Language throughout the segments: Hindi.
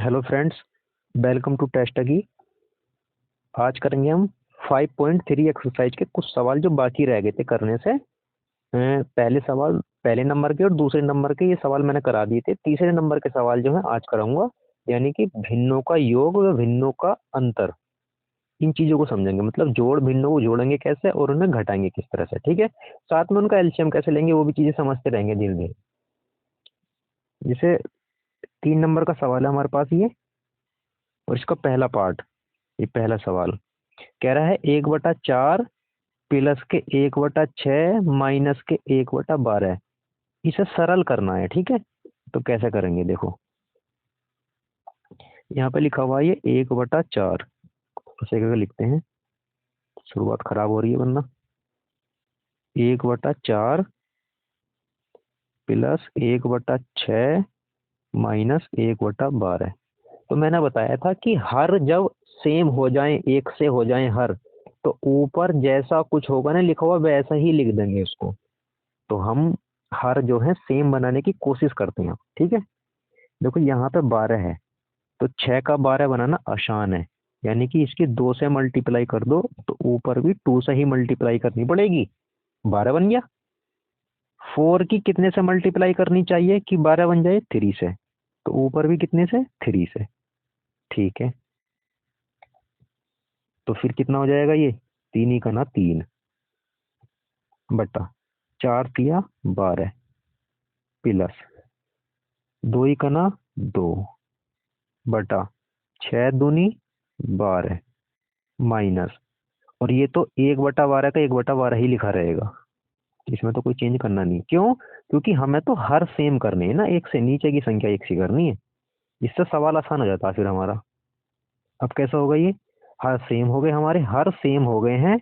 हेलो फ्रेंड्स, वेलकम टू टेस्टगी। आज करेंगे हम 5.3 एक्सरसाइज के कुछ सवाल जो बाकी रह गए थे करने से। पहले सवाल पहले नंबर के और दूसरे नंबर के ये सवाल मैंने करा दिए थे। तीसरे नंबर के सवाल जो है आज कराऊंगा, यानी कि भिन्नों का योग व भिन्नों का अंतर। इन चीजों को समझेंगे, मतलब जोड़ भिन्नों को जोड़ेंगे कैसे और उन्हें घटाएंगे किस तरह से। ठीक है, साथ में उनका एलसीएम कैसे लेंगे वो भी चीजें समझते रहेंगे धीरे धीरे। जैसे 3 नंबर का सवाल है हमारे पास ये, और इसका पहला पार्ट, ये पहला सवाल कह रहा है 1/4 प्लस के 1/6 माइनस के 1/12। इसे सरल करना है। ठीक है, तो कैसे करेंगे देखो, यहाँ पे लिखा हुआ है ये 1/4। ऐसे करके लिखते हैं, शुरुआत खराब हो रही है वरना। 1/4 प्लस 1/6 माइनस 1/12। तो मैंने बताया था कि हर जब सेम हो जाए, एक से हो जाए हर, तो ऊपर जैसा कुछ होगा ना लिखा हुआ वैसा ही लिख देंगे उसको। तो हम हर जो है सेम बनाने की कोशिश करते हैं। ठीक है, देखो यहाँ पे 12 है, तो 6 का 12 बनाना आसान है, यानी कि इसकी 2 से मल्टीप्लाई कर दो तो ऊपर भी 2 से ही मल्टीप्लाई करनी पड़ेगी। 12 बन गया। 4 की कितने से मल्टीप्लाई करनी चाहिए कि 12 बन जाए? 3 से। तो ऊपर भी कितने से? 3 से। ठीक है, तो फिर कितना हो जाएगा ये? 3 ही का ना 3 बटा 4 तिया 12 प्लस 2 ही का ना 2 बटा 6 दूनी 12 माइनस, और ये तो 1/12 का 1/12 ही लिखा रहेगा, इसमें तो कोई चेंज करना नहीं। क्यों? क्योंकि हमें तो हर सेम करनी है ना, एक से नीचे की संख्या एक सी करनी है। इससे सवाल आसान हो जाता है फिर हमारा। अब कैसा होगा ये? हर सेम हो गए, हमारे हर सेम हो गए हैं,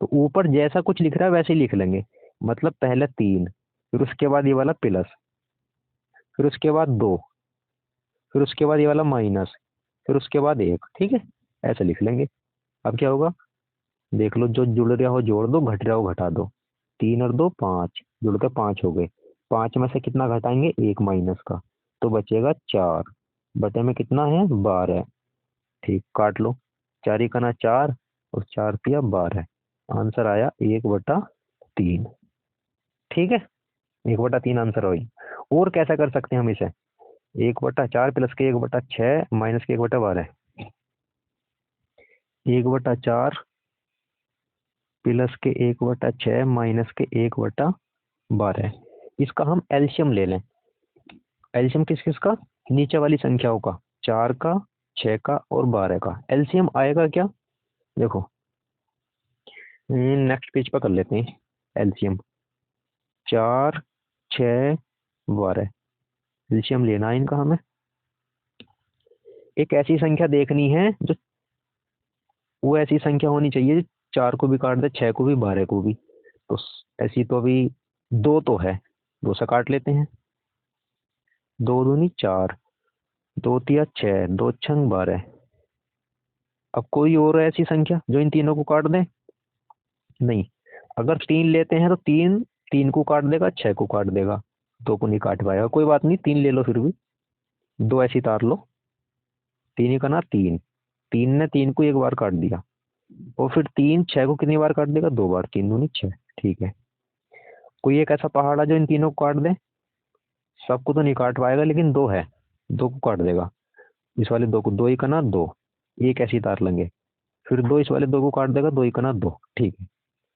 तो ऊपर जैसा कुछ लिख रहा है वैसे ही लिख लेंगे। मतलब पहले 3, फिर उसके बाद ये वाला प्लस, फिर उसके बाद 2, फिर उसके बाद ये वाला माइनस, फिर उसके बाद 1। ठीक है, ऐसे लिख लेंगे। अब क्या होगा देख लो, जो जुड़ रहा हो जोड़ दो, घट रहा हो घटा दो। 3 और 2 5, जुड़ के 5 हो गए। 5 में से कितना घटाएंगे? 1 माइनस का, तो बचेगा 4 बटे में कितना है? 12। ठीक, काट लो। 4 ही का ना 4 और 4 तिया 12। आंसर आया 1/3। ठीक है, 1/3 आंसर हुई। और कैसा कर सकते हैं हम इसे? 1/4 प्लस के 1/6 माइनस के 1/12। 1/4 प्लस के 1/6 माइनस के 1/12। इसका हम एलसीएम ले लें। एलसीएम किस किस का? नीचे वाली संख्याओं का, 4 का, 6 का और 12 का एलसीएम आएगा क्या? देखो, नेक्स्ट पेज पर कर लेते हैं एलसीएम। 4 6 12 एलसीएम लेना है इनका हमें। एक ऐसी संख्या देखनी है जो, वो ऐसी संख्या होनी चाहिए जो 4 को भी काट दे, 6 को भी, 12 को भी। तो ऐसी तो अभी 2 तो है, 2 से काट लेते हैं। 2 दूनी 4, 2 तिया 6, 2 छंग 12। अब कोई और ऐसी संख्या जो इन तीनों को काट दे? नहीं। अगर 3 लेते हैं तो 3 3 को काट देगा, 6 को काट देगा, 2 को नहीं काट पाएगा। कोई बात नहीं, 3 ले लो फिर भी। 2 ऐसी तार लो। 3 ही का ना 3, 3 ने 3 को एक बार काट दिया, और फिर 3 6 को कितनी बार काट देगा? 2 बार। 3 दूनी 6। ठीक है, कोई एक ऐसा पहाड़ है जो इन तीनों को काट दे? सबको तो नहीं काट पाएगा, लेकिन 2 है, 2 को काट देगा। इस वाले 2 को, 2 ही का ना 2, एक ऐसी तार लेंगे। फिर 2 इस वाले 2 को काट देगा, 2 ही का ना 2। ठीक है,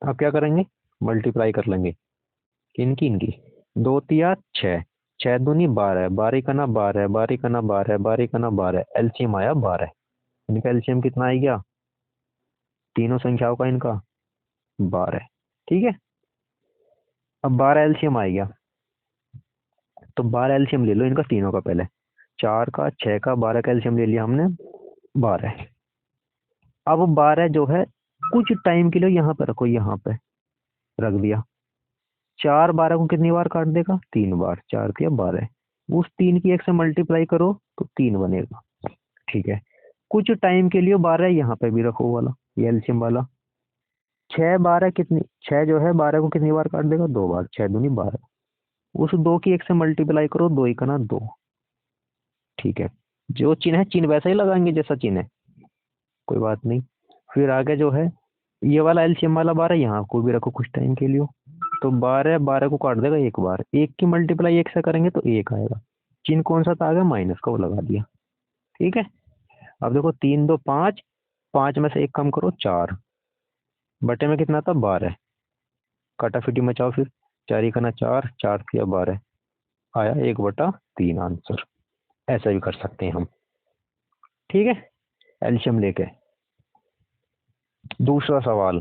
अब क्या करेंगे? मल्टीप्लाई कर लेंगे इनकी इनकी। 2 तिया 6, 6 दूनी 12, 12 का ना 12, 12 का ना 12, 12 का ना 12। एलसीएम आया 12। इनका एलसीएम कितना आ गया? तीनों संख्याओं का इनका 12। ठीक है, अब 12 एलसीएम आ गया, तो 12 एलसीएम ले लो इनका तीनों का। पहले 4 का, 6 का, 12 का एलसीएम ले लिया हमने, 12। अब 12 जो है कुछ टाइम के लिए यहाँ पे रखो, यहाँ पे रख दिया। 4 12 को कितनी बार काट देगा? 3 बार। 4 तिया 12, उस 3 की 1 से मल्टीप्लाई करो तो 3 बनेगा। ठीक है, कुछ टाइम के लिए 12 यहाँ पे भी रखो वाला, ये एलसीएम वाला। 6 12 कितनी, 6 जो है 12 को कितनी बार काट देगा? 2 बार। 6 दूनी 12, उस 2 की 1 से मल्टीप्लाई करो, 2 ही का ना 2। ठीक है, जो चिन्ह है चिन्ह वैसा ही लगाएंगे जैसा चिन्ह है, कोई बात नहीं। फिर आगे जो है ये वाला एलसीएम वाला 12 यहाँ को भी रखो कुछ टाइम के लिए। तो 12 12 को काट देगा एक बार, एक की मल्टीप्लाई एक से करेंगे तो एक आएगा। चिन्ह कौन सा था आगे, माइनस का, वो लगा दिया। ठीक है। अब देखो 3 2 5, 5 में से एक कम करो 4, बटे में कितना था 12, काटाफिटी मचाओ फिर, 4 ही करना 4, 4 या 12, आया 1/3 आंसर। ऐसा भी कर सकते हैं हम। ठीक है, एल्शियम लेके। दूसरा सवाल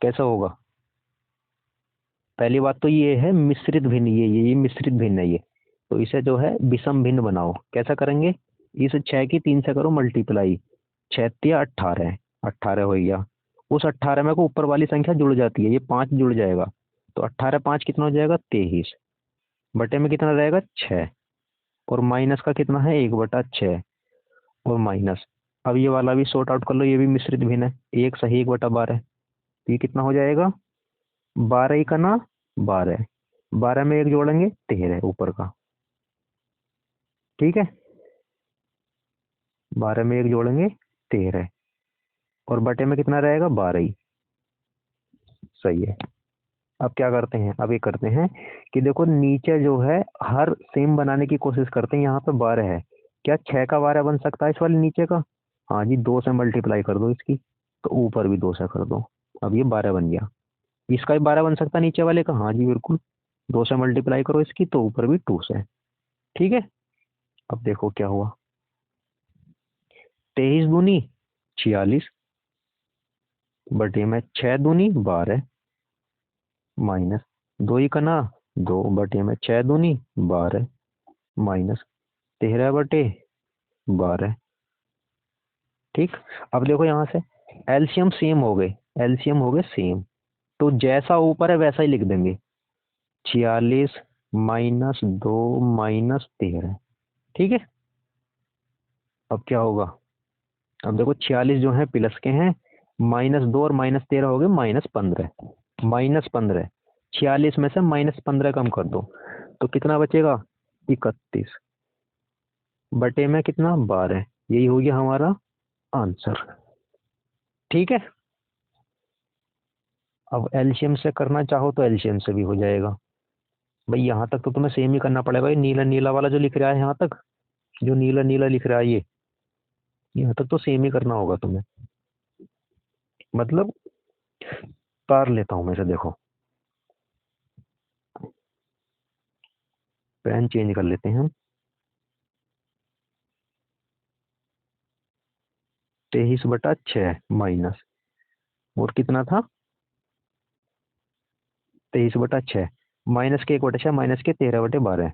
कैसा होगा। पहली बात तो ये है मिश्रित भिन्न, ये मिश्रित भिन्न है ये, तो इसे जो है विषम भिन्न बनाओ। कैसा करेंगे, इस 6 की 3 से करो मल्टीप्लाई, 6 18, 18 हो गया। उस 18 में को ऊपर वाली संख्या जुड़ जाती है, ये 5 जुड़ जाएगा, तो 18 5 कितना हो जाएगा 23, बटे में कितना रहेगा 6, और माइनस का कितना है 1/6, और माइनस। अब ये वाला भी सॉर्ट आउट कर लो, ये भी मिश्रित भिन्न है, 1 सही 1/12, तो ये कितना हो जाएगा 12 ही का ना 12, 12 में एक जोड़ेंगे 13 ऊपर का। ठीक है, 12 में एक जोड़ेंगे 13, और बटे में कितना रहेगा 12 ही। सही है। अब क्या करते हैं, अब ये करते हैं कि देखो नीचे जो है हर सेम बनाने की कोशिश करते हैं। यहाँ पे 12 है, क्या 6 का 12 बन सकता है इस वाले नीचे का। हाँ जी, 2 से मल्टीप्लाई कर दो इसकी, तो ऊपर भी 2 से कर दो, अब ये 12 बन गया। इसका भी 12 बन सकता है नीचे वाले का, हाँ जी बिल्कुल, 2 से मल्टीप्लाई करो इसकी, तो ऊपर भी 2 से। ठीक है। अब देखो क्या हुआ, 23 दूनी 46, बटे में 6 दूनी 12, माइनस 2 ही कना 2, बटे में 6 दूनी 12, माइनस 13/12। ठीक। अब देखो यहाँ से एलसीएम सेम हो गए, एलसीएम हो गए सेम, तो जैसा ऊपर है वैसा ही लिख देंगे, 46 -2 -13। ठीक है। अब क्या होगा, अब देखो 46 जो है प्लस के हैं, -2 और -13 हो गए -15, -15, 46 में से -15 कम कर दो, तो कितना बचेगा 31, बटे में कितना 12, यही हो गया हमारा आंसर। ठीक है। अब एलसीएम से करना चाहो तो एलसीएम से भी हो जाएगा। भाई यहाँ तक तो तुम्हें सेम ही करना पड़ेगा, ये नीला नीला वाला जो लिख रहा है यहाँ तक, जो नीला नीला लिख रहा है ये, यहाँ तक तो सेम ही करना होगा तुम्हें। मतलब तार लेता हूँ मैं इसे, देखो पेन चेंज कर लेते हैं हम। 23/6 माइनस, और कितना था 23/6, माइनस के 1/6, माइनस के 13/12,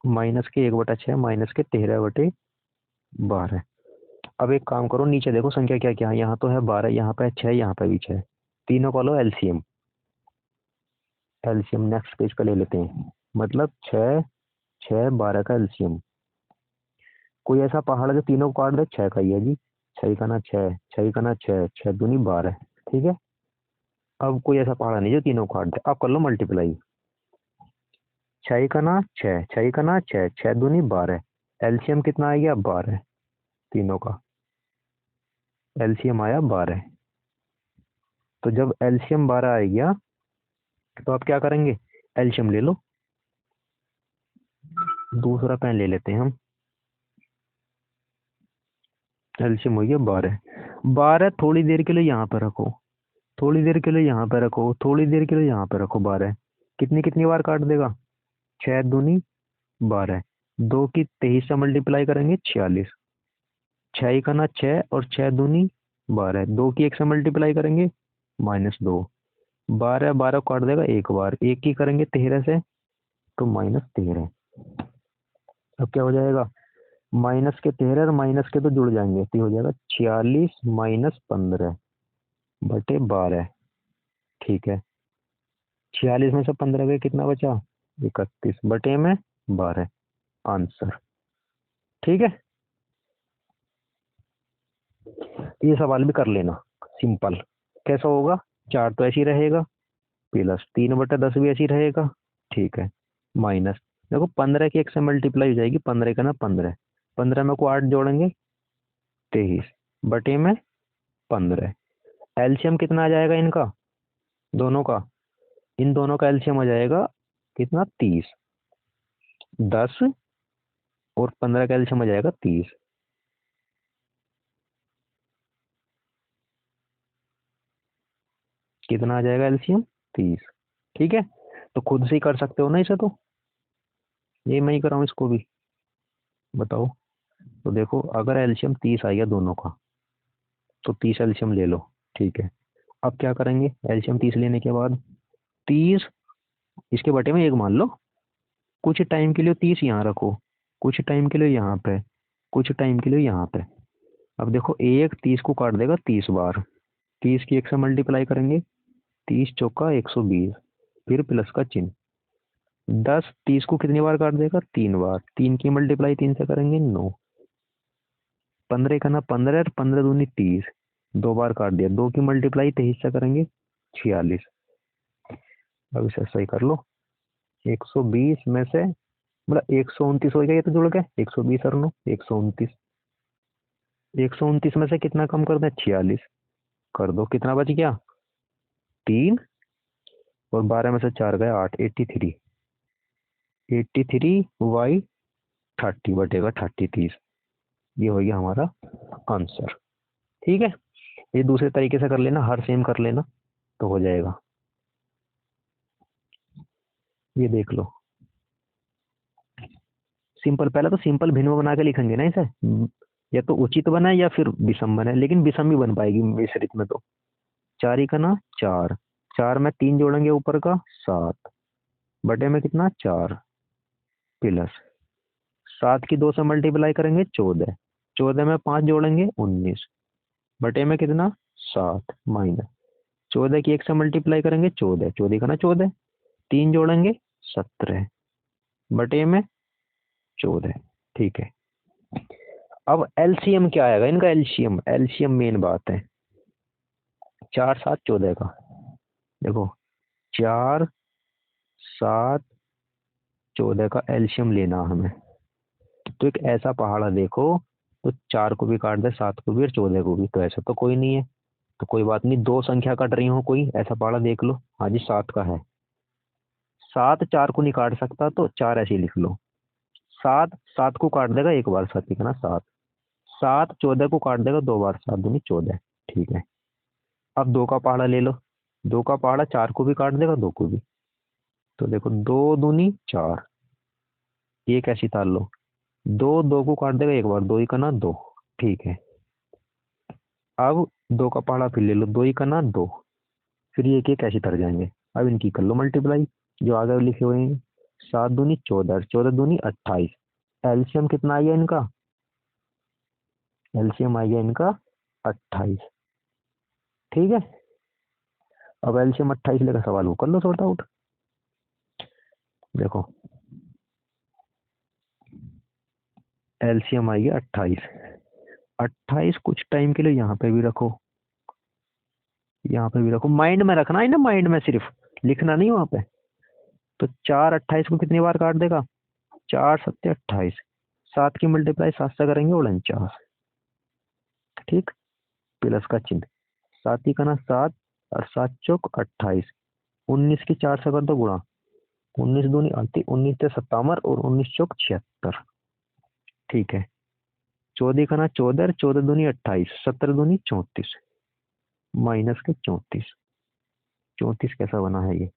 माइनस के 1/6, माइनस के 13/12। अब एक काम करो, नीचे देखो संख्या क्या क्या है, यहाँ तो है 12, यहाँ पे 6, यहाँ पे भी 6, तीनों का लो एलसीएम। एलसीएम नेक्स्ट पेज पे ले लेते हैं, मतलब 6 6 12 का एलसीएम। कोई ऐसा पहाड़ है जो तीनों को काट दे, 6 का ही है जी, 6 का ना 6, 6 का ना 6, 6 दूनी 12। ठीक है। अब कोई ऐसा पहाड़ नहीं जो तीनों को काट दे, अब कर लो मल्टीप्लाई, 6 का ना 6, 6 का ना 6, 6 दूनी 12, एलसीएम कितना आ गया 12, तीनों का एलसीएम आया 12। तो जब एलसीएम 12 आ गया, तो आप क्या करेंगे, एलसीएम ले लो। दूसरा पेन ले लेते हैं हम, एलसीएम हो गया 12, 12 थोड़ी देर के लिए यहाँ पर रखो, थोड़ी देर के लिए यहाँ पे रखो, थोड़ी देर के लिए यहाँ पे रखो, 12 कितनी कितनी बार काट देगा, 6 दूनी 12, 2 की 23 से मल्टीप्लाई करेंगे 46, 6 का ना 6, और 6 दूनी 12, 2 की 1 से मल्टीप्लाई करेंगे -2, 12 12 काट देगा एक बार, एक की करेंगे 13 से, तो -13। अब क्या हो जाएगा, माइनस के 13 और माइनस के तो जुड़ जाएंगे, तो ये हो जाएगा 46 -15/12। ठीक है, 46 में से 15 गए, कितना बचा 31, बटे में 12, आंसर। ठीक है, ये सवाल भी कर लेना सिंपल। कैसा होगा, 4 तो ऐसे ही रहेगा, प्लस 3/10 भी ऐसे ही रहेगा। ठीक है, माइनस, देखो 15 की 1 से मल्टीप्लाई हो जाएगी, 15 का ना 15, 15 में को 8 जोड़ेंगे 23 बटे में 15। एलसीएम कितना आ जाएगा इनका, दोनों का, इन दोनों का एलसीएम आ जाएगा कितना, 30। 10 और 15 का एलसीएम आ जाएगा 30। कितना आ जाएगा एलसीएम, 30। ठीक है, तो खुद से ही कर सकते हो ना इसे, तो ये मैं ही कराऊँ इसको भी, बताओ। तो देखो अगर एलसीएम 30 आ गया दोनों का, तो 30 एलसीएम ले लो। ठीक है, अब क्या करेंगे, एलसीएम 30 लेने के बाद 30 इसके बटे में 1 मान लो, कुछ टाइम के लिए 30 यहाँ रखो, कुछ टाइम के लिए यहाँ पे, कुछ टाइम के लिए यहाँ पे। अब देखो एक 30 को काट देगा 30 बार, 30 की 1 से मल्टीप्लाई करेंगे, 30 चौका 120, फिर प्लस का चिन्ह। 10 30 को कितनी बार काट देगा, 3 बार, 3 की मल्टीप्लाई 3 से करेंगे 9, 15 का ना 15 और 15 दूनी 30, 2 बार काट दिया, 2 की मल्टीप्लाई 23 से करेंगे 46। अब इसे सही कर लो, 120 में से मतलब 129 हो गया, ये तो जुड़ गया, 120 और 9 129, 129 में से कितना कम कर दें, 46 कर दो, कितना बच गया 3, और 12 में से 4 गया 8, 83, 83 बाई 30 बटेगा 30 30, ये हो गया हमारा आंसर। ठीक है, ये दूसरे तरीके से कर लेना, हर सेम कर लेना तो हो जाएगा। ये देख लो, सिंपल, पहले तो सिंपल भिन्न बना के लिखेंगे ना इसे, या तो उचित बनाए या फिर विषम बनाए, लेकिन विषम भी बन पाएगी मिश्रित में तो। 4 ही का ना 4, 4 में 3 जोड़ेंगे ऊपर का 7 बटे में कितना 4, प्लस 7 की 2 से मल्टीप्लाई करेंगे 14, 14 में 5 जोड़ेंगे 19 बटे में कितना 7, माइनस 14 की 1 से मल्टीप्लाई करेंगे 14, 14 का ना 14, 3 जोड़ेंगे 17 बटे में 14। ठीक है, अब एलसीएम क्या आएगा इनका, एलसीएम, एलसीएम मेन बात है। 4 7 14 का, देखो 4 7 14 का एलसीएम लेना हमें, तो एक ऐसा पहाड़ा देखो, तो 4 को भी काट दे, 7 को भी और 14 को भी, तो ऐसा तो कोई नहीं है, तो कोई बात नहीं, दो संख्या कट रही हो कोई ऐसा पहाड़ा देख लो। हाँ जी 7 का है, 7 4 को नहीं काट सकता, तो 4 ऐसे ही लिख लो। 7 7 को काट देगा एक बार, 7 लिखना 7, 7 14 को काट देगा 2 बार, 7 दूनी 14। ठीक है, अब 2 का पहाड़ा ले लो, 2 का पहाड़ा 4 को भी काट देगा 2 को भी, तो देखो 2 दूनी 4, ये कैसी ताल लो, 2 2 को काट देगा एक बार, 2 ही का ना 2। ठीक है, अब 2 का पहाड़ा फिर ले लो, 2 ही का ना 2, फिर ये के कैसे तर जाएंगे, अब इनकी कर लो मल्टीप्लाई जो आगे लिखे हुए हैं, 7 दूनी 14, 14 दूनी 28, एलसीएम कितना आ गया इनका, एलसीएम आ गया इनका 28। ठीक है, अब एलसीएम 28 लेकर सवाल वो कर लो सॉर्ट आउट। देखो एलसीएम आ गया 28, 28 कुछ टाइम के लिए यहाँ पे भी रखो, यहाँ पे भी रखो, माइंड में रखना है ना, माइंड में सिर्फ लिखना नहीं वहां पे। तो 4 28 को कितनी बार काट देगा, 4 7 28, 7 की मल्टीप्लाई 7 से करेंगे 49। ठीक, प्लस का चिन्ह, 7 ही का ना 7 और 7 चौक 28, 19 की 4 से कर दो गुणा, 19 दूनी 38, 19 से 57 और 19 चौक 76। ठीक है, 14 का ना 14, 14 दूनी 28, 17 दूनी 34, माइनस के 34, 34 कैसा बना है ये,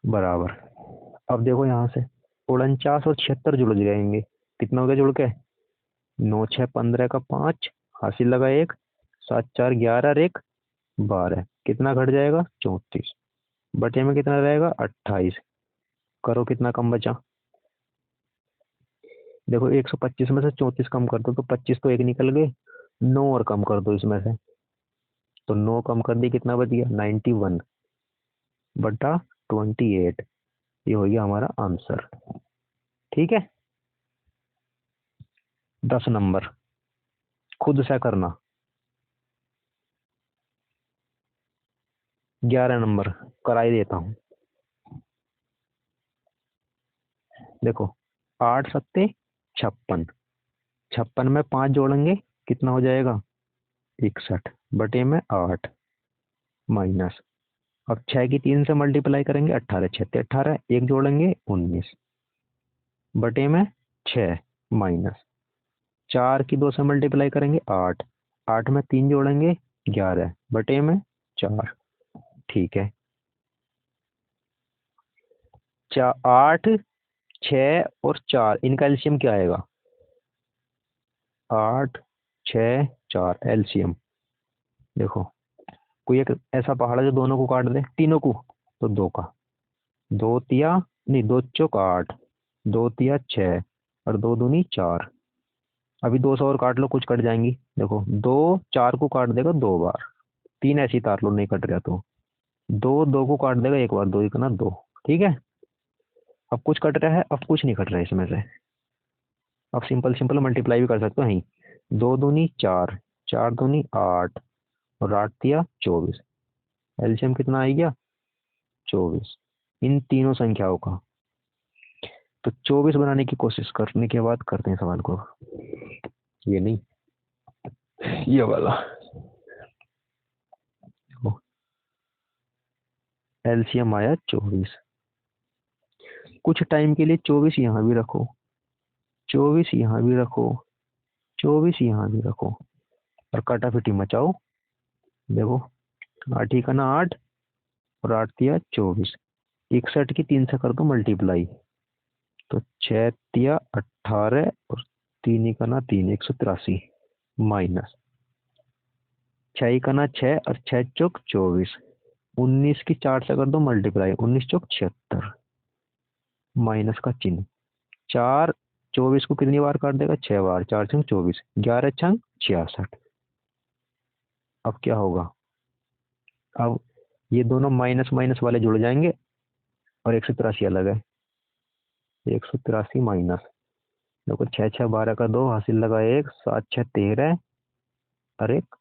बराबर। अब देखो यहाँ से 49 और 76 जुड़ जाएंगे, कितना हो गया जुड़ के, 9 6 15 का 5, हासिल लगा 1, 7 4 11 और 1 12, कितना घट जाएगा 34, बटे में कितना रहेगा 28, करो कितना कम बचा, देखो 125 में से 34 कम कर दो तो 25 तो एक निकल गए, 9 और कम कर दो इसमें से, तो 9 कम कर दी, कितना बच गया 91 बटा 28, ये हो गया हमारा आंसर। ठीक है, 10 नंबर खुद से करना, 11 नंबर कराई देता हूँ। देखो 8 सत्ते 56, 56 में 5 जोड़ेंगे कितना हो जाएगा 61 बटे में 8 माइनस, अब 6 की 3 से मल्टीप्लाई करेंगे 18, 6 18, एक जोड़ेंगे 19 बटे में 6 माइनस, 4 की 2 से मल्टीप्लाई करेंगे 8, 8 में 3 जोड़ेंगे 11 बटे में 4। ठीक है, 8 6 और 4 इनका एलसीएम क्या आएगा 8 6 4 एलसीएम। देखो कोई एक ऐसा पहाड़ है जो दोनों को काट दे, तीनों को, तो दो का, दो तिया नहीं, दो चौक 8, दो तिया 6 और दो दूनी 4। अभी 2 से और काट लो, कुछ कट जाएंगी। देखो 2 4 को काट देगा 2 बार, 3 ऐसी तार लो नहीं कट रहा तो, 2 2 को काट देगा 1 बार, 2 1 ना 2। ठीक है, अब कुछ कट रहा है, अब कुछ नहीं कट रहा है इसमें से। अब सिंपल सिंपल मल्टीप्लाई भी कर सकते हो यहीं, 2 दूनी 4, 4 दूनी 8 और 8 तिया 24, एलसीएम कितना आ गया 24 इन तीनों संख्याओं का। तो 24 बनाने की कोशिश करने के बाद करते हैं सवाल को, ये नहीं ये वाला। एलसीएम आया 24, कुछ टाइम के लिए 24 यहाँ भी रखो, 24 यहाँ भी रखो, 24 यहाँ भी रखो और काटाफिटी मचाओ। देखो 8 ही का ना 8 और 8 तिया 24, 61 की 3 से कर दो मल्टीप्लाई, तो 6 तिया 18 और 3 ही का ना 3, 183 माइनस, 6 का ना 6 और 6 चौक 24, 19 की 4 से कर दो मल्टीप्लाई, 19 चौक 76 माइनस का चिन्ह, 4 24 को कितनी बार काट देगा 6 बार, 4 छंग 24, 11 छंग 66। अब क्या होगा, अब ये दोनों माइनस माइनस वाले जुड़ जाएंगे और 183 अलग है, 183 माइनस, देखो 6 6 12 का 2 हासिल लगा 1, 7 6 13 और 1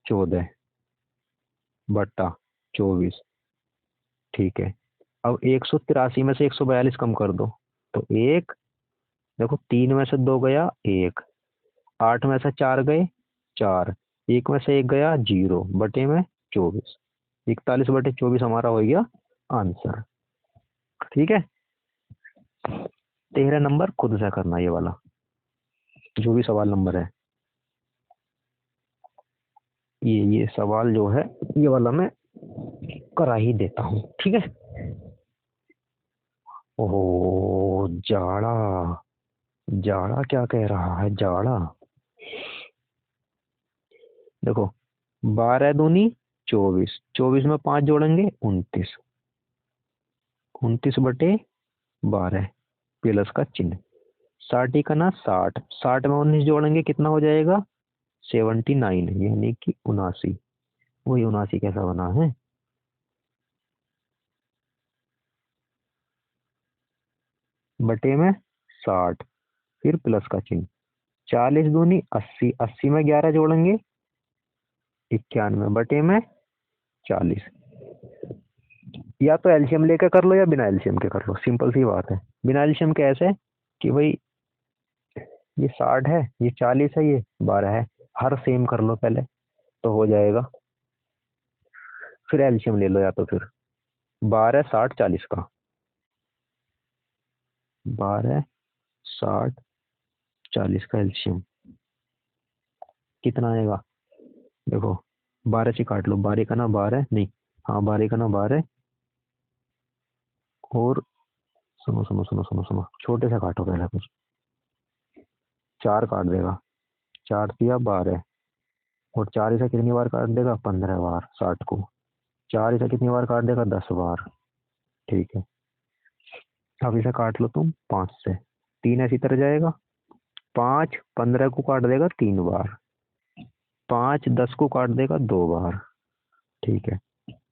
14 बट्टा 24। ठीक है, अब 183 में से 142 कम कर दो, तो 1, देखो 3 में से 2 गया 1, 8 में से 4 गए 4, 1 में से 1 गया 0 बटे में 24, 41 बटे 24 हमारा हो गया आंसर। ठीक है, 13 नंबर खुद से करना ये वाला, जो भी सवाल नंबर है, ये सवाल जो है ये वाला मैं करा ही देता हूँ। ठीक है, ओहो जाड़ा, जाड़ा क्या कह रहा है जाड़ा। देखो 12 दूनी 24, 24 में 5 जोड़ेंगे 29, 29 बटे 12 प्लस का चिन्ह, 60 का ना 60, 60 में 19 जोड़ेंगे कितना हो जाएगा 79 यानी कि 79, वही 79 कैसा बना है, बटे में 60 फिर प्लस का चिन्ह, 40 दूनी 80, 80 में 11 जोड़ेंगे 91 बटे में 40। या तो एलसीएम लेकर कर लो या बिना एलसीएम के कर लो, सिंपल सी बात है। बिना एलसीएम के ऐसे कि भाई ये 60 है, ये 40 है, ये 12 है, हर सेम कर लो पहले तो हो जाएगा, फिर एलसीएम ले लो, या तो फिर 12 60 40 का, 12 60 40 का एलसीएम कितना आएगा। देखो 12 से काट लो, 12 का ना 12 नहीं, हाँ 12 का ना 12, और सुनो सुनो सुनो सुनो सुनो, छोटे से काटो पहले, कुछ 4 काट देगा, 4 तिया 12 और 4 इसे कितनी बार काट देगा 15 बार, 60 को 4 इसे कितनी बार काट देगा 10 बार। ठीक है, अब इसे काट लो तुम 5 से, 3 ऐसी तरह जाएगा, 5 15 को काट देगा 3 बार, 5 10 को काट देगा 2 बार। ठीक है,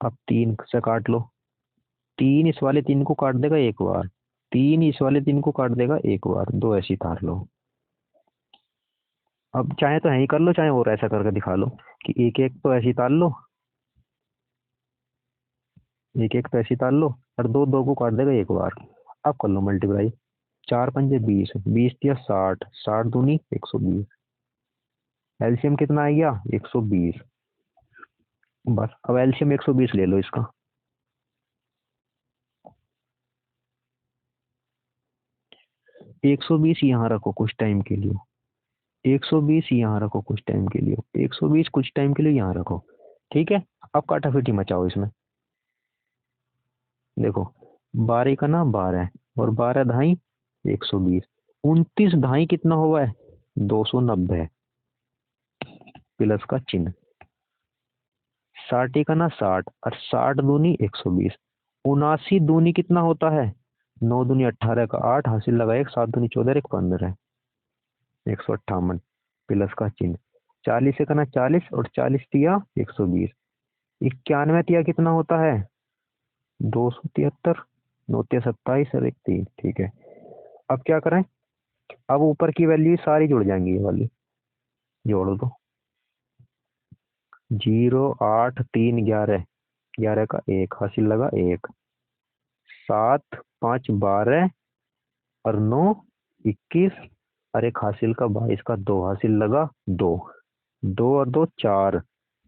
अब 3 से काट लो, 3 इस वाले 3 को काट देगा 1 बार, 3 इस वाले 3 को काट देगा 1 बार, 2 ऐसी तार लो। अब चाहे तो यही कर लो, चाहे और ऐसा करके दिखा लो कि एक एक तो ऐसी तार लो, एक एक तो ऐसी तार लो और 2 2 को काट देगा 1 बार, अब कर लो मल्टीप्लाई। 4 पंजे 20, 20 या 60, 60 दूनी 120। एलसीएम कितना आ गया? 120। बस अब एलसीएम 120 ले लो इसका। 120 यहाँ रखो कुछ टाइम के लिए, 120 यहाँ रखो कुछ टाइम के लिए, 120 कुछ टाइम के लिए यहाँ रखो। ठीक है, अब काटाफिटी मचाओ इसमें। देखो 12 का ना 12 और 12 ढाई 120, 29 ढाई कितना हुआ है? 290 प्लस का चिन्ह। 60 का ना 60 और 60 दूनी 120, 79 दूनी कितना होता है? 9 दूनी 18 का 8 हासिल लगा 1, 7 दूनी 14 1 15, 158 प्लस का चिन्ह। 40 का ना 40 और 40 तिया 120, 91 तिया कितना होता है? 273, 9 तिया 27 और 1 3। ठीक है, अब क्या करें? अब ऊपर की वैल्यू सारी जुड़ जाएंगी, ये वाली जोड़ दो। 0 8 3 11, 11 का 1 हासिल लगा 1, 7 5 12 और 9 21 और 1 हासिल का 22 का 2 हासिल लगा 2, 2 और 2 4,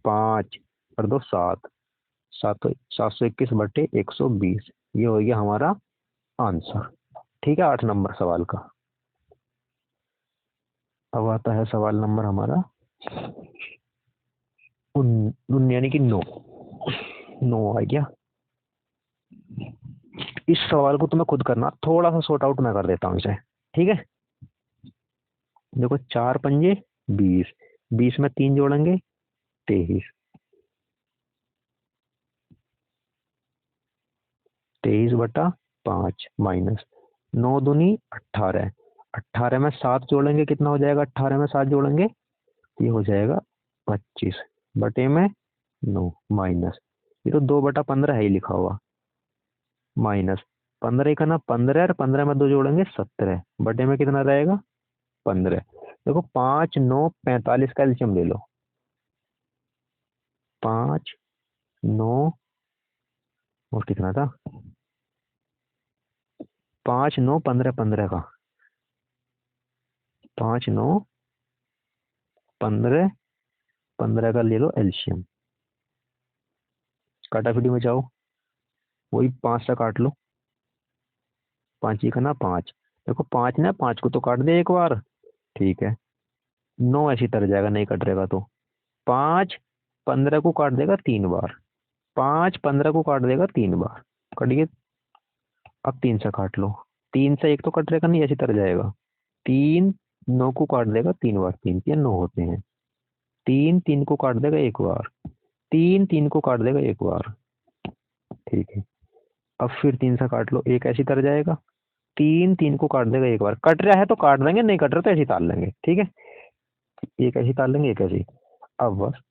5 और 2 7, 721/120। ये हो गया हमारा आंसर। ठीक है, 8 नंबर सवाल का। अब आता है सवाल नंबर हमारा यानी कि 9 आ गया। इस सवाल को तुम्हें खुद करना, थोड़ा सा सॉर्ट आउट मैं कर देता हूँ इसे। ठीक है, देखो 4 पंजे 20, 20 में 3 जोड़ेंगे 23, 23/5 माइनस 9 दूनी 18, 18 में 7 जोड़ेंगे कितना हो जाएगा? 18 में 7 जोड़ेंगे ये हो जाएगा 25 बटे में 9 माइनस, ये तो 2/15 है ही लिखा हुआ, माइनस 15 का ना 15 और 15 में 2 जोड़ेंगे 17 बटे में कितना रहेगा? 15। देखो 5 9 45 का एलसीएम ले लो। 5 9 और कितना था? 5 9 15 15 का 5 9 15 15 का ले लो एलसीएम। काटाफिटी में जाओ, वही 5 से काट लो। 5 का ना 5, देखो 5 ना 5 को तो काट दे एक बार। ठीक है, 9 ऐसी तर जाएगा नहीं कट रहेगा तो। 5 15 को काट देगा 3 बार, 5 15 को काट देगा 3 बार, कट गए। अब 3 से काट लो, 3 से एक तो कट रहेगा नहीं, ऐसी तर जाएगा। 3 9 को काट देगा 3 बार, 3 या 9 होते हैं। 3 3 को काट देगा 1 बार, 3 3 को काट देगा 1 बार। ठीक है, अब फिर 3 से काट लो, एक ऐसी तर जाएगा। 3 3 को काट देगा 1 बार, कट रहा है तो काट देंगे, नहीं कट रहा तो ऐसी तार लेंगे। ठीक है, एक ऐसी तार लेंगे, एक ऐसी। अब बस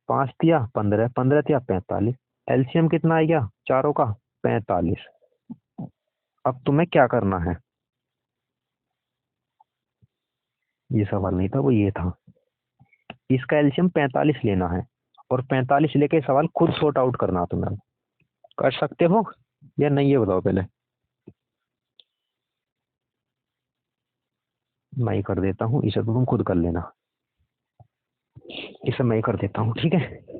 5 तिया 15, 15 तिया 45, एलसीएम कितना आ गया चारों का? 45। अब तुम्हें क्या करना है? ये सवाल नहीं था, वो ये था, इसका एलसीएम 45 लेना है और 45 लेके सवाल खुद सॉर्ट आउट करना तुम्हें। कर सकते हो या नहीं, ये बताओ पहले। मैं ही कर देता हूँ इसे, तो तुम खुद कर लेना। इसे मैं ही कर देता हूँ, ठीक है।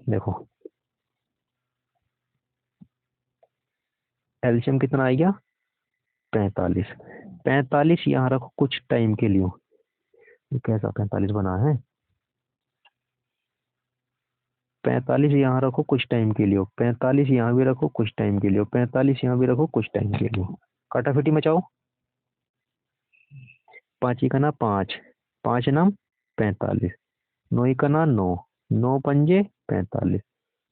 देखो एलसीएम कितना आ गया? 45। 45 यहाँ रखो कुछ टाइम के लिए। ये कैसा 45 बना है? 45 यहाँ रखो कुछ टाइम के लिए, 45 यहाँ भी रखो कुछ टाइम के लिए, 45 यहाँ भी रखो कुछ टाइम के लिए। काटाफिटी मचाओ। 5 का ना 5, 5 नाम 45, 9 का ना 9, 9 पंजे 45,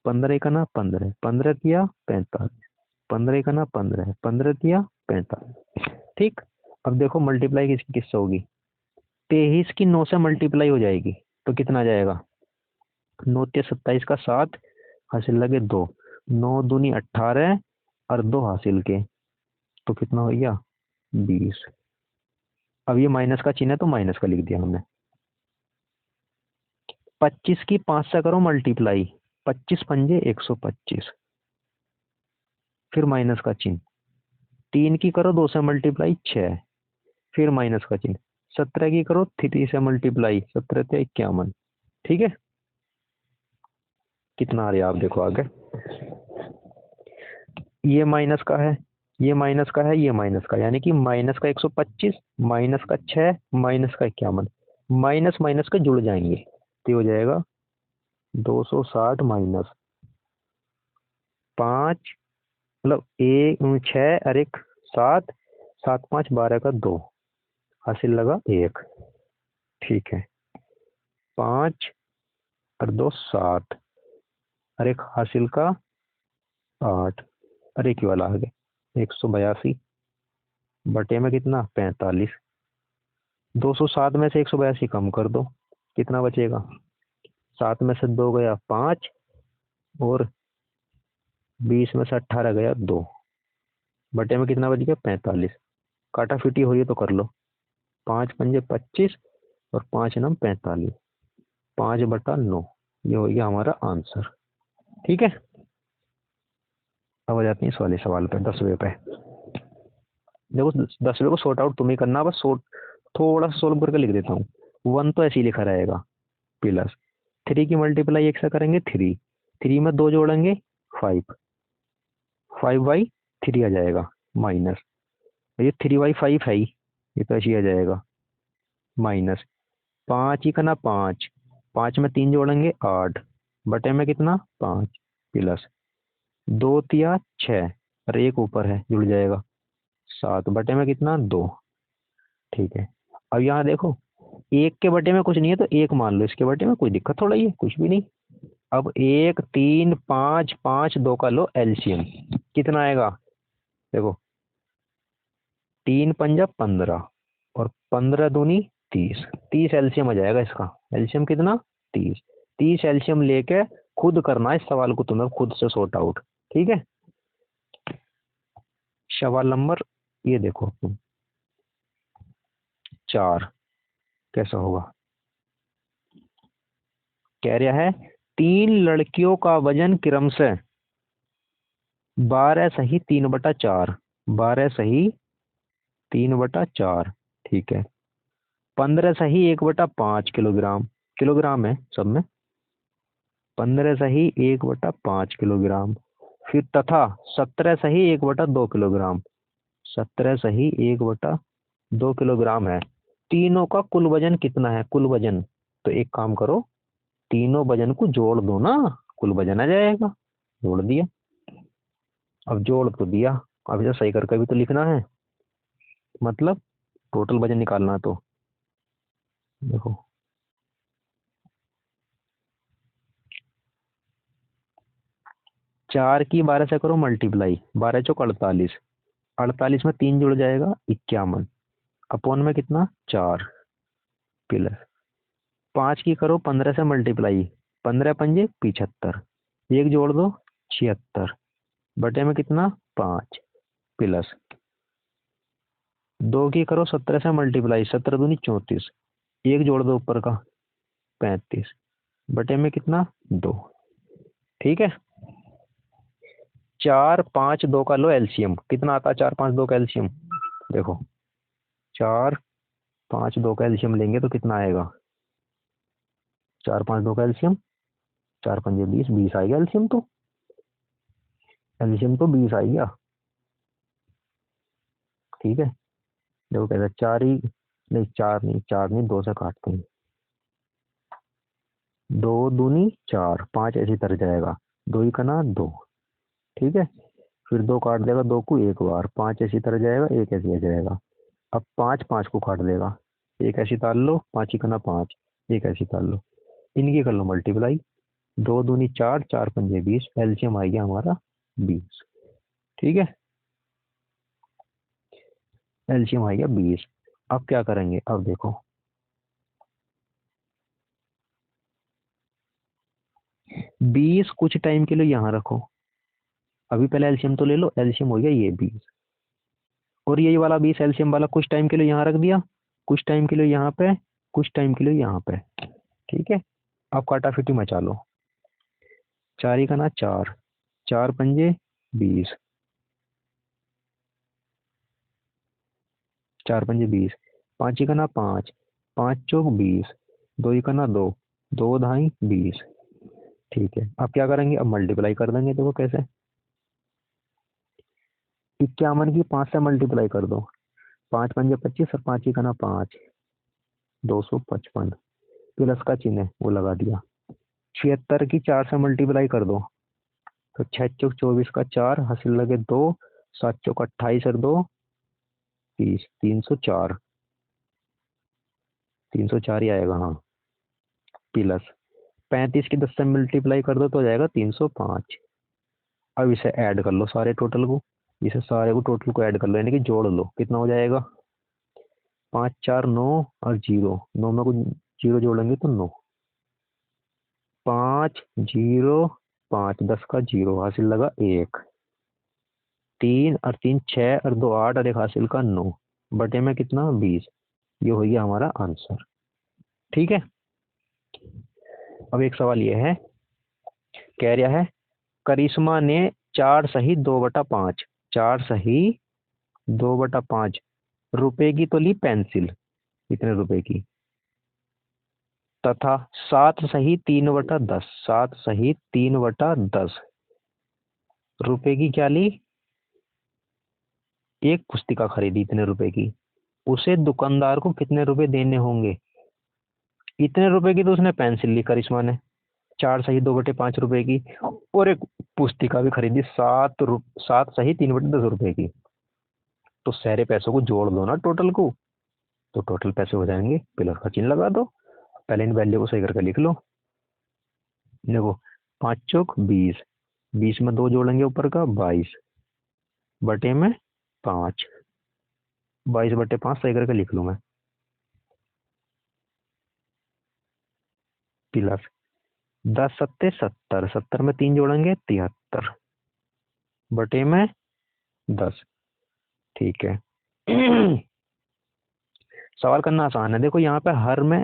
15 का ना 15, 15 किया 45, 15 का ना 15, 15 किया 45। ठीक, अब देखो मल्टीप्लाई किसकी किससे होगी? 23 की 9 से मल्टीप्लाई हो जाएगी तो कितना जाएगा? 9 ते 27 का 7 हासिल लगे 2, 9 दूनी 18 और 2 हासिल के, तो कितना हो गया? 20। अब ये माइनस का चिन्ह है तो माइनस का लिख दिया हमने। 25 की 5 से करो मल्टीप्लाई, 25 पंजे 125, फिर माइनस का चिन्ह, 3 की करो 2 से मल्टीप्लाई 6, फिर माइनस का चिन्ह। 17 की करो 3 से मल्टीप्लाई, 17 × 51। ठीक है, कितना आ रहा है आप देखो आगे। ये माइनस का है, ये माइनस का है, ये माइनस का, यानी कि माइनस का 125, माइनस का 6, माइनस का 51, माइनस माइनस के जुड़ जाएंगे तो हो जाएगा 260 माइनस 5, मतलब एक 6 और एक 7, 7 5 12 का 2, हासिल लगा 1। ठीक है, 5 और 2 7, और एक हासिल का 8, और एक ही वाला आ गया 182 बटे में कितना 45। 207 में से 182 कम कर दो, कितना बचेगा? 7 में से 2 गया 5, और 20 में से 18 गया 2, बटे में कितना बच गया 45। काटा फिटी हो रही है तो कर लो, 5 पंजे 25 और 5 नम 45, 5/9, ये हो गया हमारा आंसर। ठीक है, अब आ जाते हैं इस वाले सवाल पे, 10वें पे। देखो 10वें को सॉर्ट आउट तुम्हें करना, बस सॉर्ट थोड़ा सा सोल्व करके लिख देता हूँ। 1 तो ऐसे ही लिखा रहेगा, प्लस 3 की मल्टीप्लाई 1 से करेंगे 3, 3 में 2 जोड़ेंगे 5, 5/3 आ जाएगा, माइनस ये 3/5 है ही, ये तो ऐसे ही आ जाएगा, माइनस 5 ही करना 5, 5 में 3 जोड़ेंगे 8, बटे में कितना 5, प्लस 2 तिया 6, और एक ऊपर है जुड़ जाएगा 7, बटे में कितना 2। ठीक है, अब यहाँ देखो एक के बटे में कुछ नहीं है तो एक मान लो, इसके बटे में कोई दिक्कत थोड़ा ही है, कुछ भी नहीं। अब 1 3 5 5 2 का लो एलसीएम, कितना आएगा? देखो 3 पंजा 15 और 15 दूनी 30, 30 एलसीएम आ जाएगा इसका। एलसीएम कितना? 30। 30 एलसीएम लेके खुद करना इस सवाल को, तुम्हें खुद से सॉर्ट आउट। ठीक है, सवाल नंबर ये देखो तुम 4 कैसा होगा। कह रहा है 3 लड़कियों का वजन क्रमशः 12 सही 3/4, 12 सही 3/4, ठीक है, 15 सही 1/5 किलोग्राम, किलोग्राम है सब में, 15 सही 1/5 किलोग्राम, फिर तथा 17 सही 1/2 किलोग्राम, 17 सही 1/2 किलोग्राम है। तीनों का कुल वजन कितना है? कुल वजन, तो एक काम करो, तीनों वजन को जोड़ दो ना, कुल वजन आ जाएगा। जोड़ दिया, अब जोड़ तो दिया, अब इसे सही करके भी तो लिखना है, मतलब टोटल वजन निकालना। तो देखो 4 की 12 से करो मल्टीप्लाई, 12 चौक 48, 48 में 3 जुड़ जाएगा 51, अपॉन में कितना 4, प्लस 5 की करो 15 से मल्टीप्लाई, 15 पंजे 75, एक जोड़ दो 76, बटे में कितना 5, प्लस 2 की करो 17 से मल्टीप्लाई, 17 दूनी 34, एक जोड़ दो ऊपर का 35, बटे में कितना 2। ठीक है, 4 5 2 का लो एलसीएम, कितना आता है 4 5 2 का एलसीएम? देखो 4 5 2 का एलसीएम लेंगे तो कितना आएगा? 4 5 2 का एलसीएम, 4 पंजे 20, 20 आएगा एलसीएम, तो एलसीएम तो 20 आएगा। ठीक है, देखो कहता है 4 ही नहीं, 4 नहीं, 4 नहीं, 2 से काटते हैं, 2 दूनी 4, 5 ऐसे तर जाएगा, 2 ही का ना 2। ठीक है, फिर 2 काट देगा 2 को एक बार, 5 ऐसी तरह जाएगा, एक ऐसे आ जाएगा। अब 5 5 को काट देगा, एक ऐसी ताल लो, 5 ही करना 5, एक ऐसी ताल लो, इनकी कर लो मल्टीप्लाई, 2 दूनी 4, 4 पंजे 20, एलसीएम आ गया हमारा 20। ठीक है, एलसीएम आ गया 20। अब क्या करेंगे? अब देखो 20 कुछ टाइम के लिए यहाँ रखो, अभी पहले एलसीएम तो ले लो, एलसीएम हो गया ये 20, और यही वाला 20 एलसीएम वाला कुछ टाइम के लिए यहाँ रख दिया, कुछ टाइम के लिए यहाँ पे, कुछ टाइम के लिए यहाँ पे। ठीक है, अब काटाफिटी मचा लो, 4 ही का ना 4, 4 पंजे 20, 4 पंजे 20, 5 इकना 5, 5 चौक 20, 2 इकना 2, 2 ढाई 20। ठीक है, अब क्या करेंगे, अब मल्टीप्लाई कर देंगे। देखो कैसे, 51 की 5 से मल्टीप्लाई कर दो, 5 पंजे 25 और 5 इकना 5, 255 प्लस का चिन्ह है वो लगा दिया। 76 की 4 से मल्टीप्लाई कर दो, तो 6 चौक 24 का 4, हासिल लगे 2, 7 चौक 28 और 2 30, 304, 304 ही आएगा हाँ। प्लस 35 की 10 से मल्टीप्लाई कर दो तो हो जाएगा 305। अब इसे ऐड कर लो सारे टोटल को, इसे सारे को टोटल को ऐड कर लो, यानी कि जोड़ लो, कितना हो जाएगा, 5 4 9 और 0, 9 में कुछ 0 जोड़ेंगे तो 9, 5 0 5, 10 का 0, हासिल लगा 1, 3 और 3 6 और 2 8 और एक हासिल का 9, बटे में कितना 20। ये हो गया हमारा आंसर। ठीक है, अब एक सवाल ये है, कह रहा है करिश्मा ने 4 सही 2/5, 4 सही 2/5 रुपए की तो ली पेंसिल, कितने रुपए की, तथा 7 सही 3/10, 7 सही 3/10 रुपए की क्या ली, एक पुस्तिका खरीदी इतने रुपए की, उसे दुकानदार को कितने रुपए देने होंगे। इतने रुपए की तो उसने पेंसिल ली करिश्मा ने, 4 सही 2/5 रुपए की, और एक पुस्तिका भी खरीदी 7 सही 3/10 रुपए की। तो सारे पैसों को जोड़ दो ना टोटल को, तो टोटल पैसे हो जाएंगे, प्लस का चिन्ह लगा दो, पहले इन वैल्यू को सही करके लिख लो। देखो 5 चौक 20, 20 में 2 जोड़ेंगे ऊपर का 22, बटे में 5, 22/5 सही करके लिख लूँ मैं। प्लस 10 सत्ते 70, 70 में 3 जोड़ेंगे 73, बटे में 10। ठीक है सवाल करना आसान है। देखो यहाँ पे हर में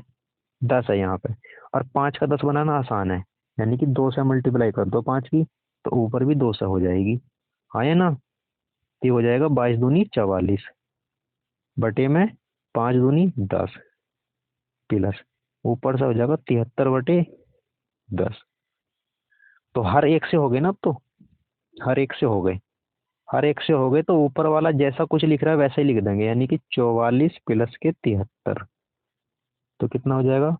10 है यहाँ पे, और 5 का 10 बनाना आसान है, यानी कि 2 से मल्टीप्लाई कर दो 5 की, तो ऊपर भी 2 से हो जाएगी, हाँ है ना। ये हो जाएगा 22 दूनी 44, बटे में 5 दूनी 10, प्लस ऊपर से हो जाएगा 73/10। तो हर एक से हो गए ना, अब तो हर एक से हो गए, हर एक से हो गए, तो ऊपर वाला जैसा कुछ लिख रहा है वैसे ही लिख देंगे, यानी कि 44 प्लस के 73, तो कितना हो जाएगा,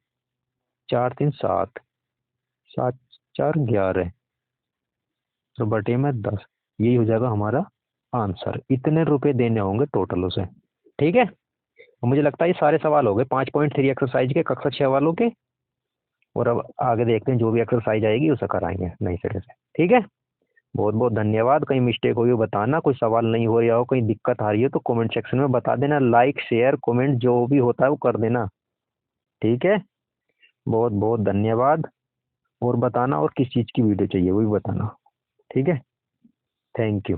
4 3 7, 7 4 11, तो बटे में 10। यही हो जाएगा हमारा आंसर, इतने रुपए देने होंगे टोटल उसे। ठीक है, और मुझे लगता है ये सारे सवाल हो गए 5.3 एक्सरसाइज के, कक्षा 6 वालों के। और अब आगे देखते हैं, जो भी एक्सरसाइज आएगी उसे कराएंगे नई सिरे से। ठीक है, बहुत बहुत धन्यवाद। कहीं मिस्टेक होगी बताना, कोई सवाल नहीं हो रहा हो, कहीं दिक्कत आ रही है तो कमेंट सेक्शन में बता देना, लाइक शेयर कमेंट जो भी होता है वो कर देना। ठीक है, बहुत बहुत धन्यवाद। और बताना और किस चीज़ की वीडियो चाहिए वो भी बताना। ठीक है, थैंक यू।